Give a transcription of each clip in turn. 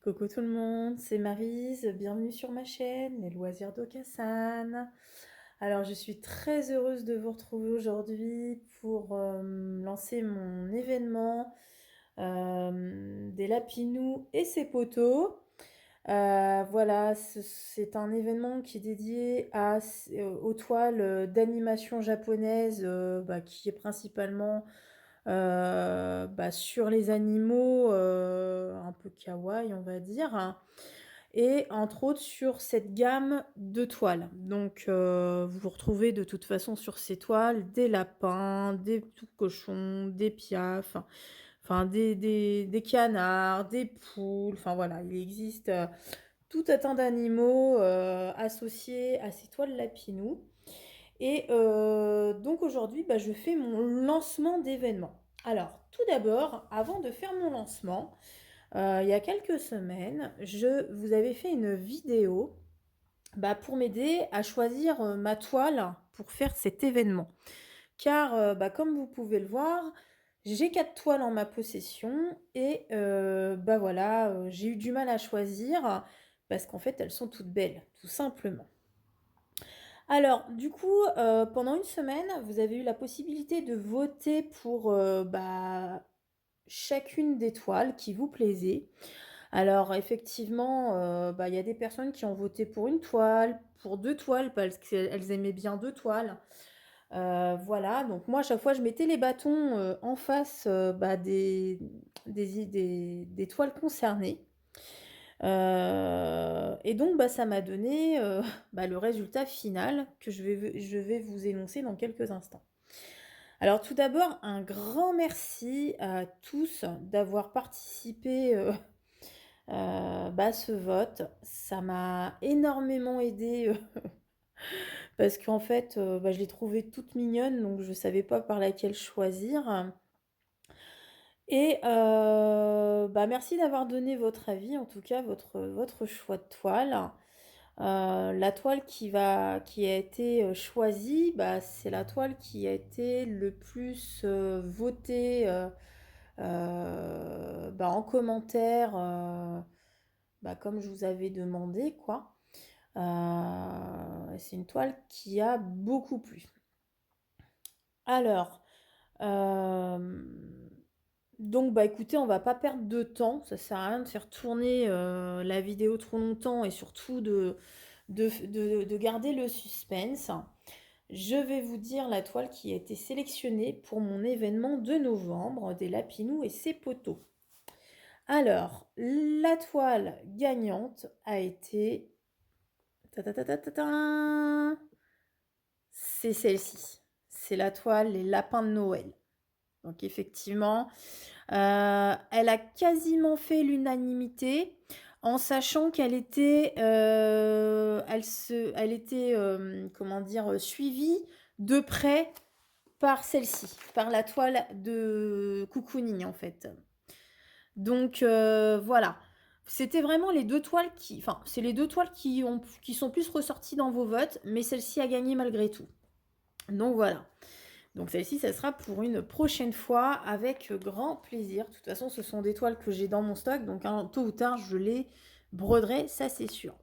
Coucou tout le monde, c'est Maryse, bienvenue sur ma chaîne, les loisirs d'Okasan. Alors je suis très heureuse de vous retrouver aujourd'hui pour lancer mon événement des Lapinous et ses poteaux. Voilà, c'est un événement qui est dédié aux toiles d'animation japonaise qui est principalement sur les animaux un peu kawaii, on va dire, hein, et entre autres sur cette gamme de toiles. Donc, vous retrouvez de toute façon sur ces toiles des lapins, des petits cochons, des piafs, enfin des canards, des poules, enfin voilà, il existe tout un tas d'animaux associés à ces toiles Lapinou. Et donc aujourd'hui, je fais mon lancement d'événement. Alors, tout d'abord, avant de faire mon lancement, il y a quelques semaines, je vous avais fait une vidéo pour m'aider à choisir ma toile pour faire cet événement. Car, comme vous pouvez le voir, j'ai 4 toiles en ma possession et voilà, j'ai eu du mal à choisir parce qu'en fait, elles sont toutes belles, tout simplement. Alors, du coup, pendant une semaine, vous avez eu la possibilité de voter pour chacune des toiles qui vous plaisait. Alors, effectivement, il y a des personnes qui ont voté pour une toile, pour 2 toiles, parce qu'elles aimaient bien 2 toiles. Voilà, donc moi, à chaque fois, je mettais les bâtons en face des toiles concernées. Et donc, ça m'a donné le résultat final que je vais vous énoncer dans quelques instants. Alors, tout d'abord, un grand merci à tous d'avoir participé à ce vote. Ça m'a énormément aidé parce qu'en fait, je l'ai trouvée toute mignonne, donc je ne savais pas par laquelle choisir. Et merci d'avoir donné votre avis, en tout cas votre choix de toile. La toile qui a été choisie, c'est la toile qui a été le plus votée en commentaire, comme je vous avais demandé, quoi. C'est une toile qui a beaucoup plu. Alors, donc écoutez, on va pas perdre de temps, ça sert à rien de faire tourner la vidéo trop longtemps et surtout de garder le suspense. Je vais vous dire la toile qui a été sélectionnée pour mon événement de novembre des Lapinous et ses poteaux. Alors, la toile gagnante a été... C'est celle-ci. C'est la toile Les Lapins de Noël. Donc effectivement, elle a quasiment fait l'unanimité en sachant qu'elle était, comment dire, suivie de près par celle-ci, par la toile de Cocooning en fait. Donc voilà, c'était vraiment les deux toiles c'est les deux toiles qui sont plus ressorties dans vos votes, mais celle-ci a gagné malgré tout. Donc voilà. Donc celle-ci, ça sera pour une prochaine fois avec grand plaisir. De toute façon, ce sont des toiles que j'ai dans mon stock, donc tôt ou tard, je les broderai, ça c'est sûr.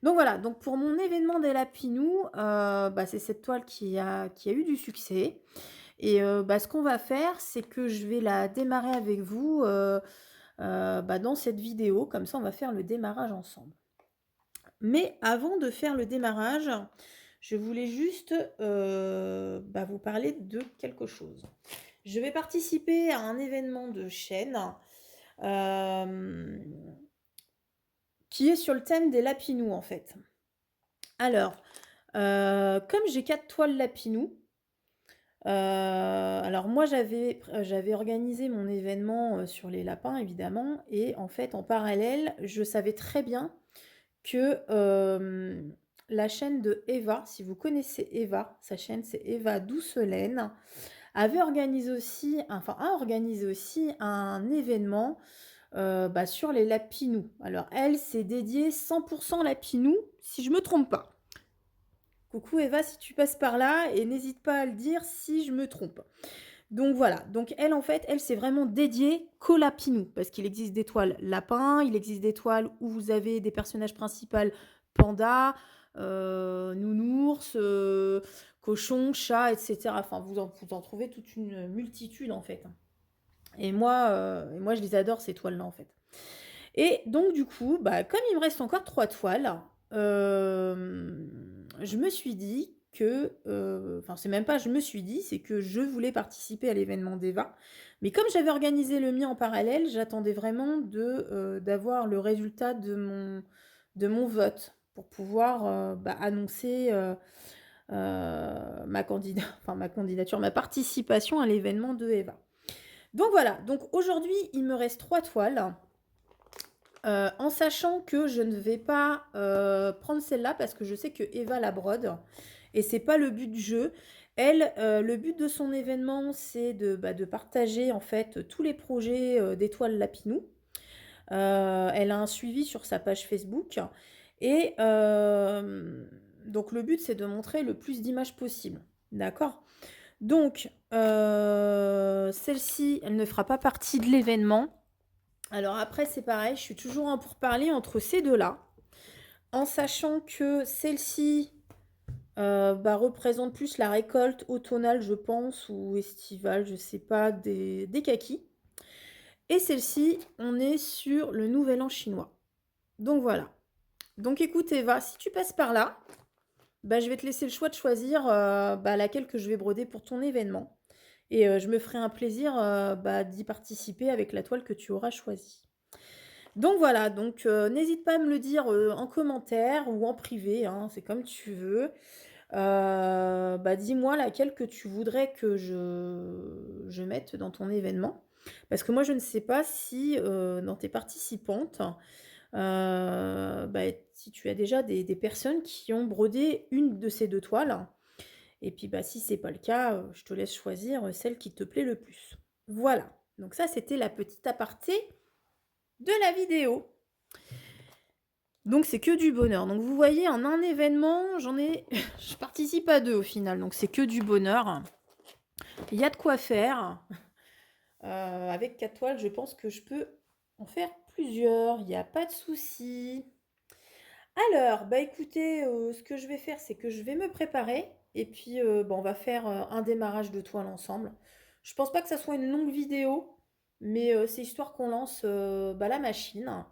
Donc voilà, donc pour mon événement des Lapinous, c'est cette toile qui a eu du succès. Et ce qu'on va faire, c'est que je vais la démarrer avec vous dans cette vidéo. Comme ça, on va faire le démarrage ensemble. Mais avant de faire le démarrage, je voulais juste vous parler de quelque chose. Je vais participer à un événement de chaîne qui est sur le thème des Lapinous en fait. Alors, comme j'ai 4 toiles Lapinous, alors moi j'avais organisé mon événement sur les lapins évidemment, et en fait en parallèle je savais très bien que la chaîne de Eva, si vous connaissez Eva, sa chaîne c'est Eva Doucelaine, a organisé aussi un événement sur les Lapinous. Alors elle, c'est dédié 100% Lapinous, si je me trompe pas. Coucou Eva, si tu passes par là, et n'hésite pas à le dire si je me trompe. Donc voilà, donc elle, en fait, elle, c'est vraiment dédié qu'aux lapinous parce qu'il existe des toiles lapins, il existe des toiles où vous avez des personnages principaux pandas, nounours, cochons, chats et cetera. Enfin, vous en trouvez toute une multitude, en fait, hein. Et moi, je les adore ces toiles-là, en fait. Et donc du coup, bah, comme il me reste encore 3 toiles, je me suis dit que, enfin c'est même pas je me suis dit, c'est que je voulais participer à l'événement d'Eva. Mais comme j'avais organisé le mien en parallèle, j'attendais vraiment d'avoir le résultat de mon vote pour pouvoir, bah, annoncer, ma candidature, ma participation à l'événement de Eva. Donc voilà, donc aujourd'hui, il me reste 3 toiles. En sachant que je ne vais pas prendre celle-là parce que je sais que Eva la brode et c'est pas le but du jeu. Elle, le but de son événement, c'est de partager en fait tous les projets d'Étoile Lapinou. Elle a un suivi sur sa page Facebook et donc le but c'est de montrer le plus d'images possible. D'accord? Donc celle-ci, elle ne fera pas partie de l'événement. Alors après, c'est pareil, je suis toujours en pourparlers entre ces deux-là, en sachant que celle-ci bah, représente plus la récolte automnale, je pense, ou estivale, je sais pas, des kakis. Et celle-ci, on est sur le Nouvel An chinois. Donc voilà. Donc écoute Eva, si tu passes par là, bah, je vais te laisser le choix de choisir bah, laquelle que je vais broder pour ton événement. Et je me ferai un plaisir bah, d'y participer avec la toile que tu auras choisie. Donc voilà, donc n'hésite pas à me le dire en commentaire ou en privé, hein, c'est comme tu veux. Bah, dis-moi laquelle que tu voudrais que je mette dans ton événement. Parce que moi, je ne sais pas si dans tes participantes, bah, si tu as déjà des personnes qui ont brodé une de ces deux toiles. Et puis, bah, si c'est pas le cas, je te laisse choisir celle qui te plaît le plus. Voilà, donc ça, c'était la petite aparté de la vidéo. Donc c'est que du bonheur. Donc vous voyez, en un événement, je participe à 2 au final. Donc c'est que du bonheur. Il y a de quoi faire. Avec 4 toiles, je pense que je peux en faire plusieurs. Il n'y a pas de souci. Alors, bah écoutez, ce que je vais faire, c'est que je vais me préparer. Et puis, bah, on va faire un démarrage de toile ensemble. Je pense pas que ça soit une longue vidéo, mais c'est histoire qu'on lance bah, la machine.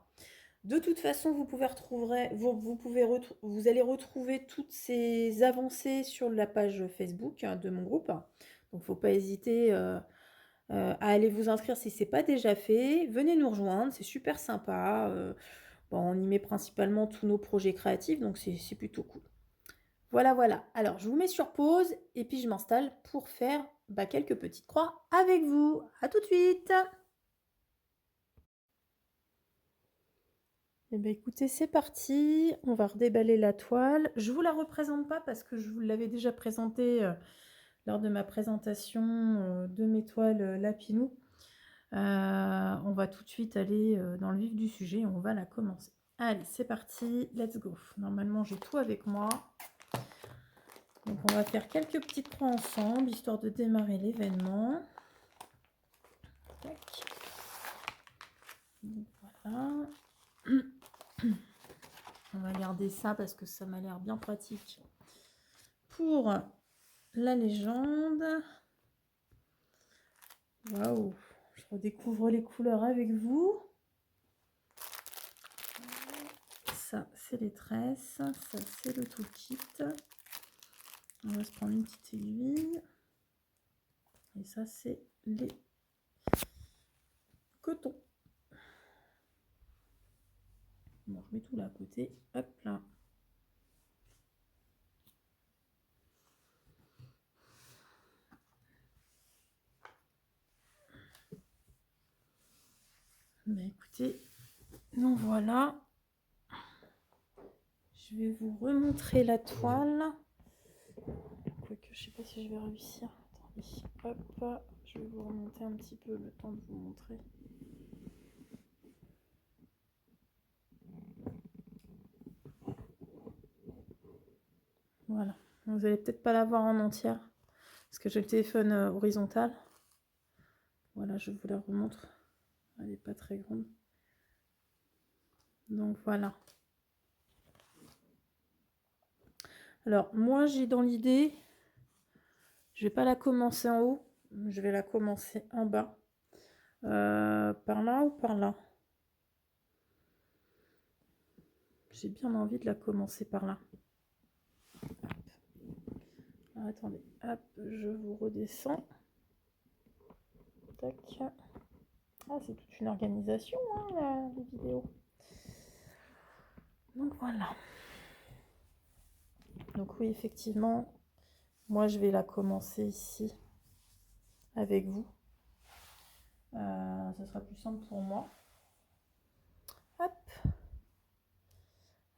De toute façon, vous allez retrouver toutes ces avancées sur la page Facebook hein, de mon groupe. Donc, il ne faut pas hésiter à aller vous inscrire si ce n'est pas déjà fait. Venez nous rejoindre, c'est super sympa. Bon, on y met principalement tous nos projets créatifs, donc c'est plutôt cool. Voilà, voilà. Alors, je vous mets sur pause et puis je m'installe pour faire bah, quelques petites croix avec vous. À tout de suite! Eh bien, écoutez, c'est parti. On va redéballer la toile. Je ne vous la représente pas parce que je vous l'avais déjà présentée lors de ma présentation de mes toiles Lapinou. On va tout de suite aller dans le vif du sujet. On va la commencer. Allez, c'est parti. Let's go. Normalement, j'ai tout avec moi. Donc, on va faire quelques petites croix ensemble, histoire de démarrer l'événement. Voilà. On va garder ça parce que ça m'a l'air bien pratique pour la légende. Waouh, je redécouvre les couleurs avec vous. Ça, c'est les tresses. Ça, c'est le toolkit. On va se prendre une petite aiguille. Et ça, c'est les cotons. Bon, je mets tout là à côté. Hop là. Ben, écoutez, donc voilà. Je vais vous remontrer la toile. Quoique, je sais pas si je vais réussir. Attendez, hop, je vais vous remonter un petit peu le temps de vous montrer. Voilà. Vous allez peut-être pas la voir en entière parce que j'ai le téléphone horizontal. je vous la remontre. Elle n'est pas très grande. Donc voilà. Alors moi j'ai dans l'idée, je vais pas la commencer en haut, je vais la commencer en bas. Par là ou par là? J'ai bien envie de la commencer par là. Alors, attendez, hop, je vous redescends. Tac. Ah, c'est toute une organisation, hein, les vidéos. Donc voilà. Donc oui, effectivement, moi je vais la commencer ici avec vous. Ça sera plus simple pour moi. Hop.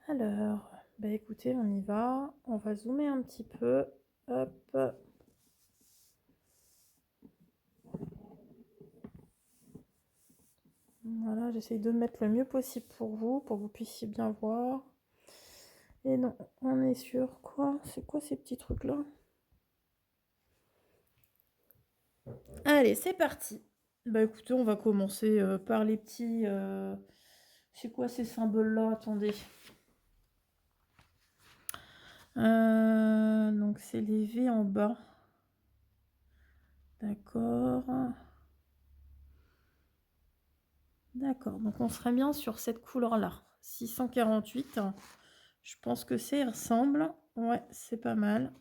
Alors, bah écoutez, on y va. On va zoomer un petit peu. Hop. Voilà, j'essaye de mettre le mieux possible pour que vous puissiez bien voir. Et non, on est sur quoi? C'est quoi ces petits trucs-là? Allez, c'est parti. Bah écoutez, on va commencer par les petits... C'est quoi ces symboles-là? Attendez. Donc c'est les V en bas. D'accord. D'accord, donc on serait bien sur cette couleur-là. 648. Je pense que ça y ressemble. Ouais, c'est pas mal.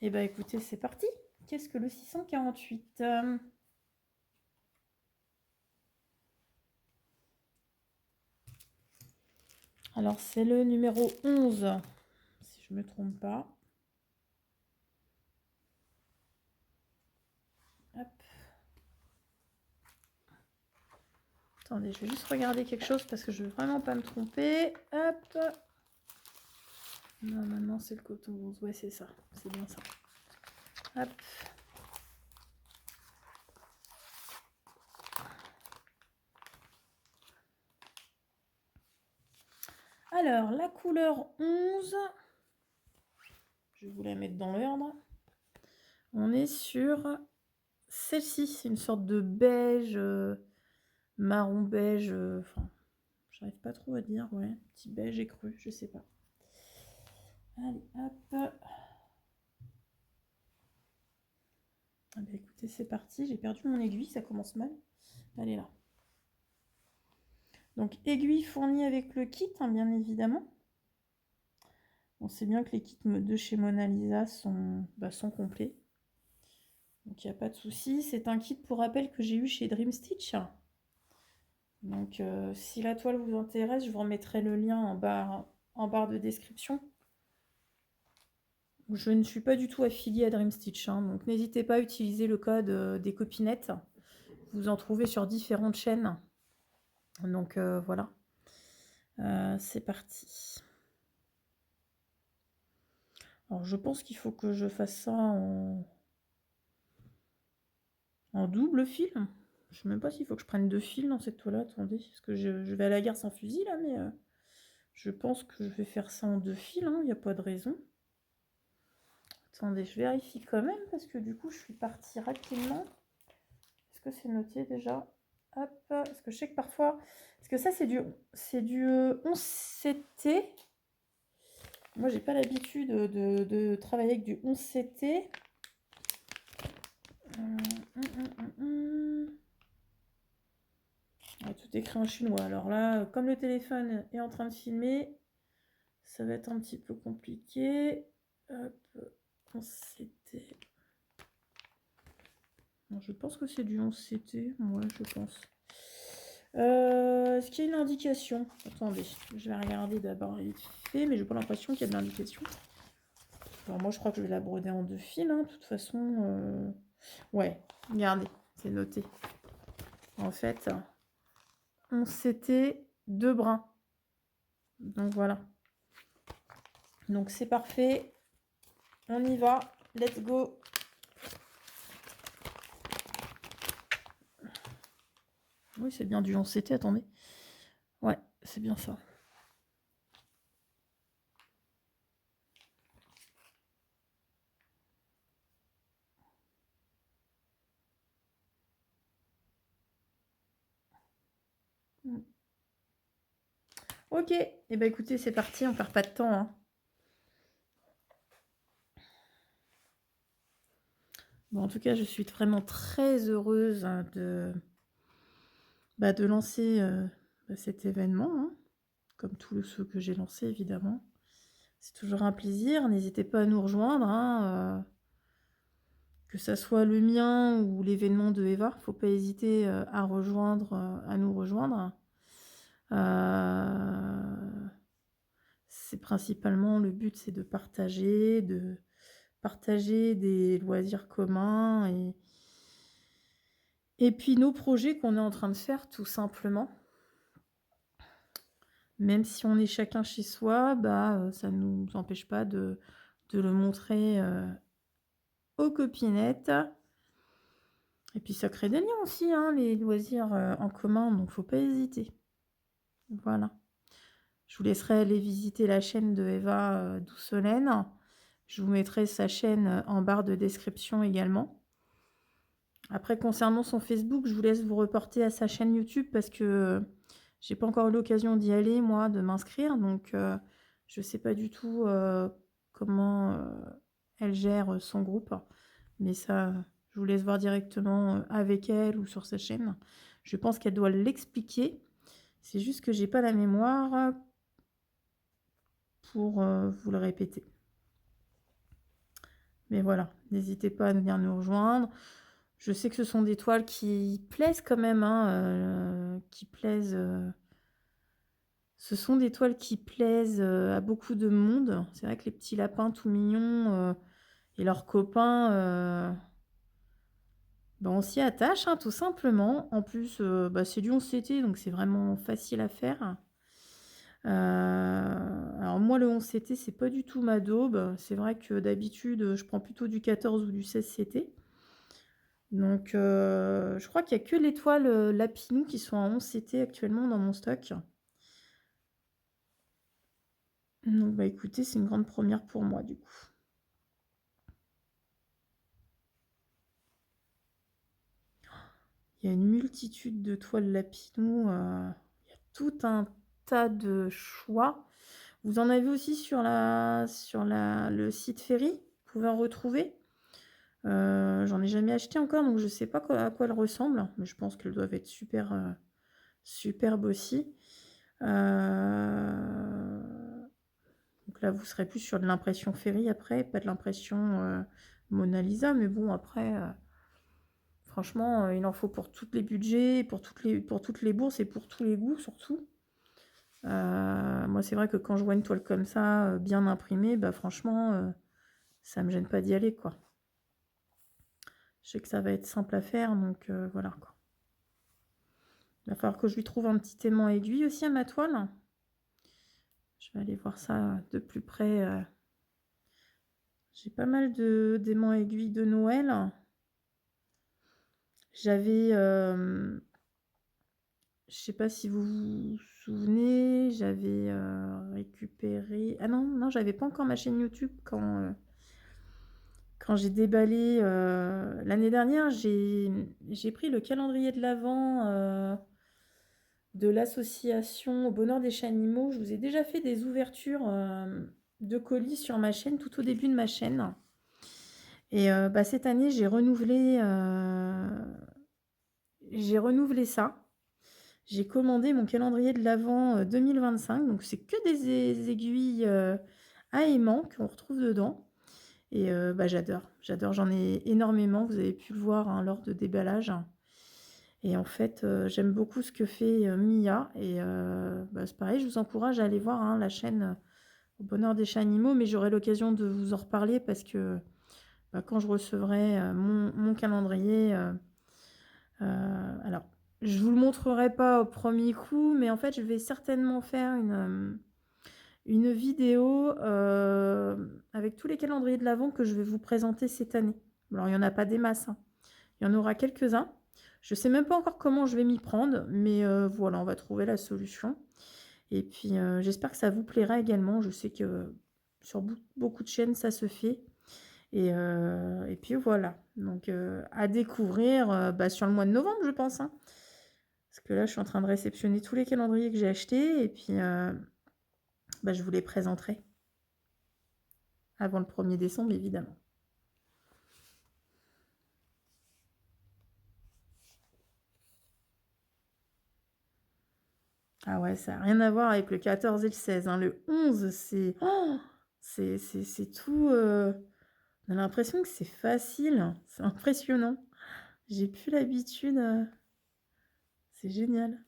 Et bah écoutez, c'est parti. Qu'est-ce que le 648? Alors c'est le numéro 11, si je me trompe pas. Hop. Attendez, je vais juste regarder quelque chose parce que je veux vraiment pas me tromper. Hop. Non, maintenant c'est le coton rose. Ouais, c'est ça. C'est bien ça. Hop. Alors, la couleur 11, je vais vous la mettre dans l'ordre. On est sur celle-ci. C'est une sorte de beige, marron beige. Enfin, j'arrive pas trop à dire. Ouais, petit beige écru, je sais pas. Allez, hop. Ah bah écoutez, c'est parti. J'ai perdu mon aiguille, ça commence mal. Elle est là. Donc, aiguille fournie avec le kit, hein, bien évidemment. On sait bien que les kits de chez Mona Lisa sont complets. Donc, il n'y a pas de souci. C'est un kit, pour rappel, que j'ai eu chez Dream Stitch. Donc, si la toile vous intéresse, je vous remettrai le lien en barre de description. Je ne suis pas du tout affiliée à Dream Stitch, hein, donc n'hésitez pas à utiliser le code des copinettes. Vous en trouvez sur différentes chaînes. Donc, voilà. C'est parti. Alors, je pense qu'il faut que je fasse ça en double fil. Je ne sais même pas s'il faut que je prenne 2 fils dans cette toile-là. Attendez, parce que je vais à la guerre sans fusil, là, mais je pense que je vais faire ça en 2 fils. Il n'y a pas de raison. Attendez, je vérifie quand même, parce que du coup, je suis partie rapidement. Est-ce que c'est noté déjà? Hop, parce que je sais que parfois... Parce que ça, c'est du 11CT. Moi, j'ai pas l'habitude de travailler avec du 11CT. Ah, tout écrit en chinois. Alors là, comme le téléphone est en train de filmer, ça va être un petit peu compliqué. Hop, 11CT. Bon, je pense que c'est du 11CT. Moi, je pense. Est-ce qu'il y a une indication? Attendez, je vais regarder d'abord vite fait, mais j'ai pas l'impression qu'il y a de l'indication. Alors moi, je crois que je vais la broder en 2 fils, hein, de toute façon. Ouais, regardez, c'est noté. En fait, on s'était 2 brins. Donc voilà. Donc c'est parfait. On y va. Let's go. Oui, c'est bien du 11CT, attendez. Ouais, c'est bien ça. OK, et ben écoutez, c'est parti, on perd pas de temps, hein. Bon, en tout cas, je suis vraiment très heureuse, de lancer, cet événement, hein, comme tous ceux que j'ai lancés évidemment. C'est toujours un plaisir, n'hésitez pas à nous rejoindre, hein, que ça soit le mien ou l'événement de Eva, faut pas hésiter, à nous rejoindre. Heu, c'est principalement le but, c'est de partager des loisirs communs et puis nos projets qu'on est en train de faire tout simplement. Même si on est chacun chez soi, ça ne nous empêche pas de le montrer, aux copinettes et puis ça crée des liens aussi, hein, les loisirs, en commun, donc faut pas hésiter. Voilà. Je vous laisserai aller visiter la chaîne de Eva, Doucelaine. Je vous mettrai sa chaîne, en barre de description également. Après concernant son Facebook, je vous laisse vous reporter à sa chaîne YouTube parce que, j'ai pas encore eu l'occasion d'y aller moi, de m'inscrire donc je sais pas du tout, comment, elle gère, son groupe. Mais ça, je vous laisse voir directement, avec elle ou sur sa chaîne. Je pense qu'elle doit l'expliquer. C'est juste que j'ai pas la mémoire pour, vous le répéter. Mais voilà, n'hésitez pas à venir nous rejoindre. Je sais que ce sont des toiles qui plaisent quand même, hein, qui plaisent, ce sont des toiles qui plaisent, à beaucoup de monde. C'est vrai que les petits lapins tout mignons, et leurs copains, on s'y attache, hein, tout simplement. En plus, c'est du 11CT, donc c'est vraiment facile à faire. Alors moi, le 11CT, c'est pas du tout ma daube. C'est vrai que d'habitude, je prends plutôt du 14 ou du 16CT. Donc je crois qu'il y a que les toiles, Lapinou qui sont à 11CT actuellement dans mon stock. Donc écoutez, c'est une grande première pour moi du coup. Il y a une multitude de toiles Lapinou, il y a tout un tas de choix. Vous en avez aussi sur le site Ferry, vous pouvez en retrouver. J'en ai jamais acheté encore, donc je sais pas à quoi elles ressemblent, mais je pense qu'elles doivent être super, superbes aussi. Donc là, vous serez plus sur de l'impression Ferry après, pas de l'impression, Mona Lisa, mais bon après, franchement, il en faut pour tous les budgets, pour toutes les bourses et pour tous les goûts surtout. Moi, c'est vrai que quand je vois une toile comme ça, bien imprimée, franchement, ça me gêne pas d'y aller, quoi. Je sais que ça va être simple à faire, donc voilà, quoi. Il va falloir que je lui trouve un petit aimant aiguille aussi à ma toile. Je vais aller voir ça de plus près. J'ai pas mal d'aimants aiguilles de Noël. J'avais, je sais pas si vous vous souvenez, j'avais récupéré. Ah non, non, j'avais pas encore ma chaîne YouTube quand j'ai déballé l'année dernière. J'ai pris le calendrier de l'Avent de l'association Au Bonheur des Chats Animaux. Je vous ai déjà fait des ouvertures de colis sur ma chaîne, tout au début de ma chaîne. Et cette année, j'ai renouvelé ça. J'ai commandé mon calendrier de l'Avent 2025, donc c'est que des aiguilles à aimants qu'on retrouve dedans. Et j'adore, j'en ai énormément, vous avez pu le voir hein, lors de déballage. Et en fait, j'aime beaucoup ce que fait Mia. Et c'est pareil, je vous encourage à aller voir hein, la chaîne Au Bonheur des Chats Animaux, mais j'aurai l'occasion de vous en reparler parce que quand je recevrai mon calendrier, alors je vous le montrerai pas au premier coup, mais en fait, je vais certainement faire une vidéo avec tous les calendriers de l'Avent que je vais vous présenter cette année. Alors, il n'y en a pas des masses, hein. Il y en aura quelques-uns. Je ne sais même pas encore comment je vais m'y prendre, mais voilà, on va trouver la solution. Et puis, j'espère que ça vous plaira également. Je sais que sur beaucoup de chaînes, ça se fait. Et puis voilà, donc à découvrir sur le mois de novembre, je pense, hein. Parce que là, je suis en train de réceptionner tous les calendriers que j'ai achetés et puis, bah, je vous les présenterai avant le 1er décembre, évidemment. Ah ouais, ça a rien à voir avec le 14 et le 16, hein. Le 11, c'est tout, on a l'impression que c'est facile. C'est impressionnant. J'ai plus l'habitude, c'est génial.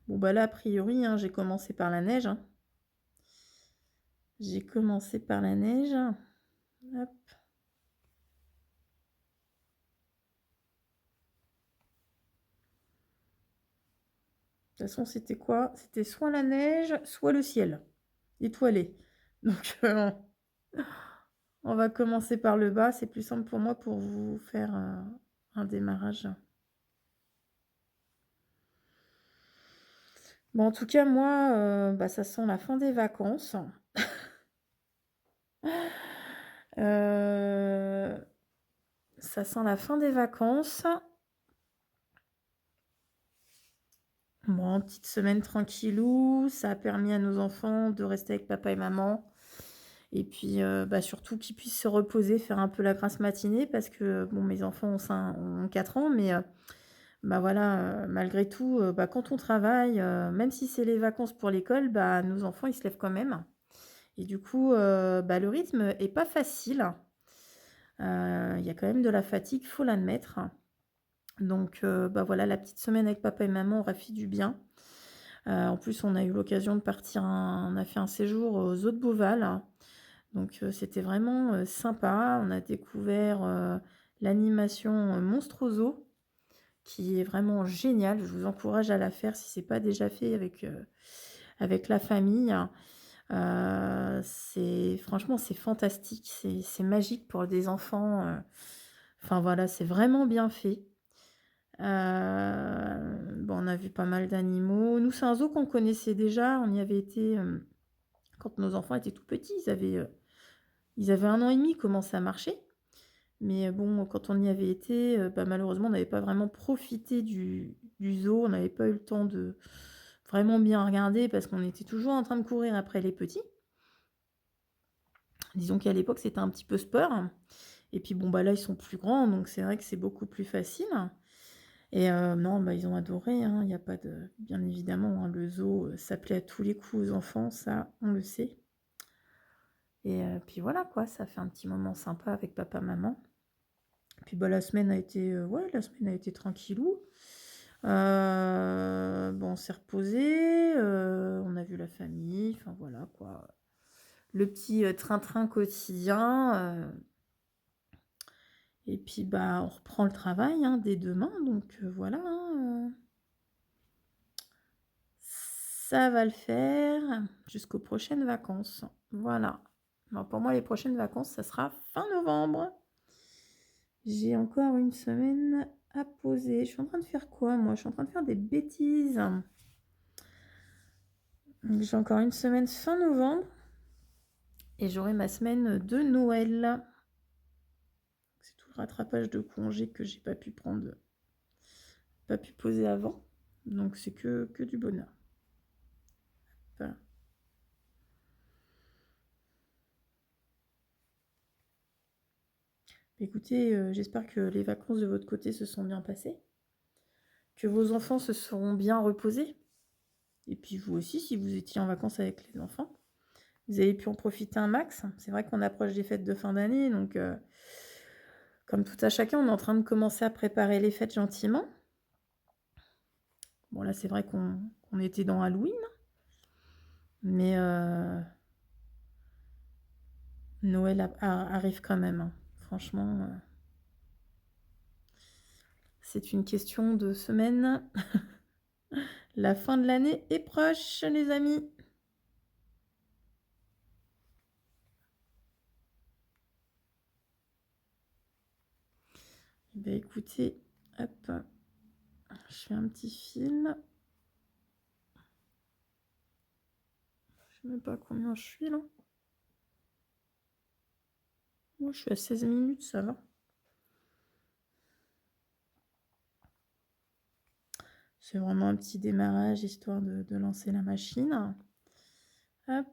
Bon, bah, là, a priori, hein, j'ai commencé par la neige, hein. J'ai commencé par la neige. Hop. De toute façon, c'était quoi? C'était soit la neige, soit le ciel étoilé. Donc, on va commencer par le bas. C'est plus simple pour moi pour vous faire, un démarrage. Bon, en tout cas, moi, bah, ça sent la fin des vacances. Heu, Ça sent la fin des vacances. Bon, petite semaine tranquillou, ça a permis à nos enfants de rester avec papa et maman et puis, bah, surtout qu'ils puissent se reposer, faire un peu la grasse matinée parce que, bon, mes enfants ont 4 ans mais, bah, voilà, malgré tout, bah, quand on travaille, même si c'est les vacances pour l'école, bah, nos enfants, ils se lèvent quand même et du coup, bah, le rythme est pas facile. Il y a quand même de la fatigue, faut l'admettre. Donc, bah, voilà, la petite semaine avec papa et maman aura fait du bien. En plus, on a eu l'occasion de partir on a fait un séjour aux Eaux de Beauval. Donc, c'était vraiment, sympa. On a découvert, l'animation, Monstroso, qui est vraiment géniale. Je vous encourage à la faire si c'est pas déjà fait avec la famille. C'est franchement, c'est fantastique, c'est magique pour des enfants, enfin voilà, c'est vraiment bien fait. Bon, on a vu pas mal d'animaux. Nous, c'est un zoo qu'on connaissait déjà. On y avait été, quand nos enfants étaient tout petits. Ils avaient 1 an et demi, ils commençaient à marcher. Mais, bon, quand on y avait été, bah, malheureusement, on n'avait pas vraiment profité du zoo. On n'avait pas eu le temps de vraiment bien regarder parce qu'on était toujours en train de courir après les petits. Disons qu'à l'époque, c'était un petit peu sport. Et puis, bon, bah, là, ils sont plus grands, donc c'est vrai que c'est beaucoup plus facile. Et non, bah, ils ont adoré, hein, il y a pas de bien évidemment, hein, le zoo, ça plaît à tous les coups aux enfants, ça, on le sait. Et puis voilà quoi, ça fait un petit moment sympa avec papa, maman. Puis, bah, la semaine a été, ouais, la semaine a été tranquillou. Bon, on s'est reposé, on a vu la famille, enfin voilà quoi. Le petit, train-train quotidien, et puis, bah, on reprend le travail, hein, dès demain donc voilà, hein, ça va le faire jusqu'aux prochaines vacances. Voilà. Alors pour moi, les prochaines vacances, ça sera fin novembre. J'ai encore une semaine à poser. Je suis en train de faire quoi, moi? Je suis en train de faire des bêtises. J'ai encore une semaine fin novembre et j'aurai ma semaine de Noël. C'est tout le rattrapage de congés que j'ai pas pu prendre, pas pu poser avant. Donc c'est que du bonheur. Voilà. Écoutez, j'espère que les vacances de votre côté se sont bien passées, que vos enfants se seront bien reposés. Et puis vous aussi, si vous étiez en vacances avec les enfants, vous avez pu en profiter un max. C'est vrai qu'on approche des fêtes de fin d'année, donc comme tout à chacun, on est en train de commencer à préparer les fêtes gentiment. Bon là, c'est vrai qu'on était dans Halloween, mais Noël arrive quand même, hein. Franchement, c'est une question de semaines. La fin de l'année est proche, les amis. Eh bien, écoutez, hop, je fais un petit fil. Je sais même pas combien je suis là. Moi, je suis à 16 minutes, ça va. C'est vraiment un petit démarrage histoire de lancer la machine. Hop,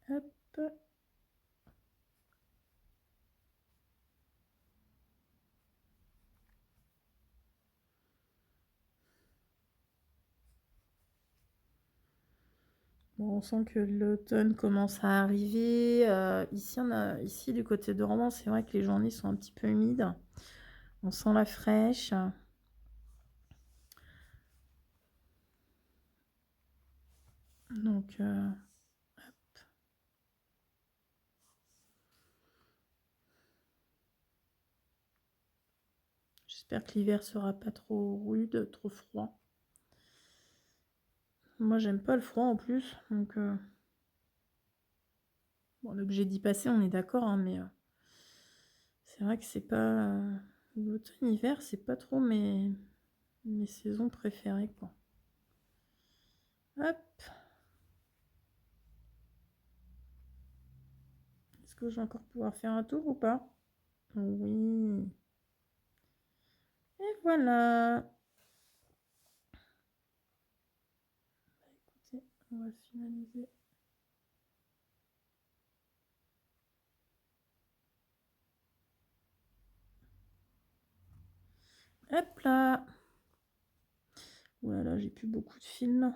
hop, bon, on sent que l'automne commence à arriver. Ici, du côté de Rouen, c'est vrai que les journées sont un petit peu humides. On sent la fraîche. Donc, j'espère que l'hiver sera pas trop rude, trop froid. Moi, j'aime pas le froid en plus. Donc, bon, le que j'ai dit passer, on est d'accord, hein, mais c'est vrai que c'est pas. L'automne-hiver, c'est pas trop mes saisons préférées, quoi. Hop. Est-ce que je vais encore pouvoir faire un tour ou pas? Oui. Et voilà. Écoutez, on va finaliser. Hop là. Voilà, j'ai plus beaucoup de films.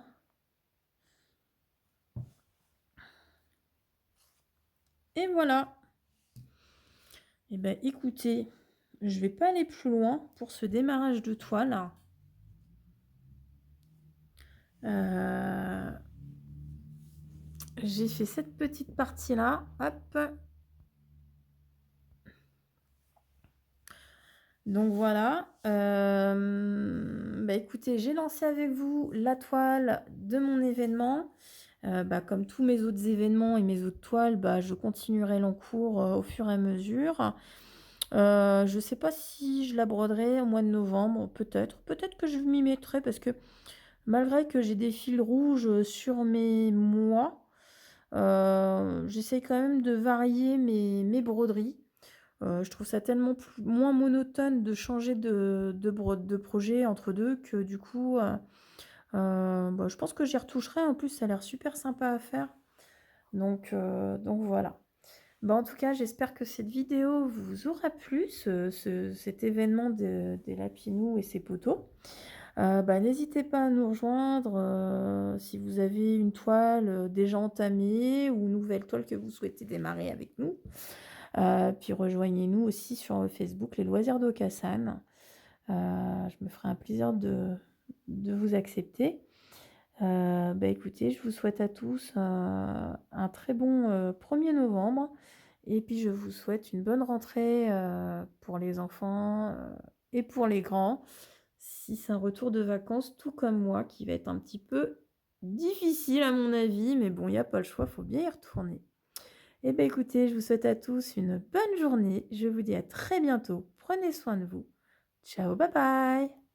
Et voilà. Et ben écoutez, je vais pas aller plus loin pour ce démarrage de toile. J'ai fait cette petite partie là, hop. Donc voilà, bah écoutez, j'ai lancé avec vous la toile de mon événement. Bah, comme tous mes autres événements et mes autres toiles, bah, je continuerai l'encours au fur et à mesure. Je ne sais pas si je la broderai au mois de novembre, peut-être que je m'y mettrai parce que malgré que j'ai des fils rouges sur mes mois, j'essaye quand même de varier mes broderies. Je trouve ça tellement moins monotone de changer de projet entre deux que du coup, bah, je pense que j'y retoucherai. En plus, ça a l'air super sympa à faire. Donc voilà. Bah, en tout cas, j'espère que cette vidéo vous aura plu, cet événement des Lapinous et ses poteaux. Bah, n'hésitez pas à nous rejoindre si vous avez une toile déjà entamée ou une nouvelle toile que vous souhaitez démarrer avec nous. Puis rejoignez-nous aussi sur Facebook Les Loisirs d'Aucassan. Je me ferai un plaisir de vous accepter. Bah écoutez, je vous souhaite à tous un très bon 1er novembre et puis je vous souhaite une bonne rentrée pour les enfants et pour les grands. Si c'est un retour de vacances, tout comme moi, qui va être un petit peu difficile à mon avis, mais bon, il n'y a pas le choix, il faut bien y retourner. Et bien écoutez, je vous souhaite à tous une bonne journée. Je vous dis à très bientôt. Prenez soin de vous. Ciao, bye bye.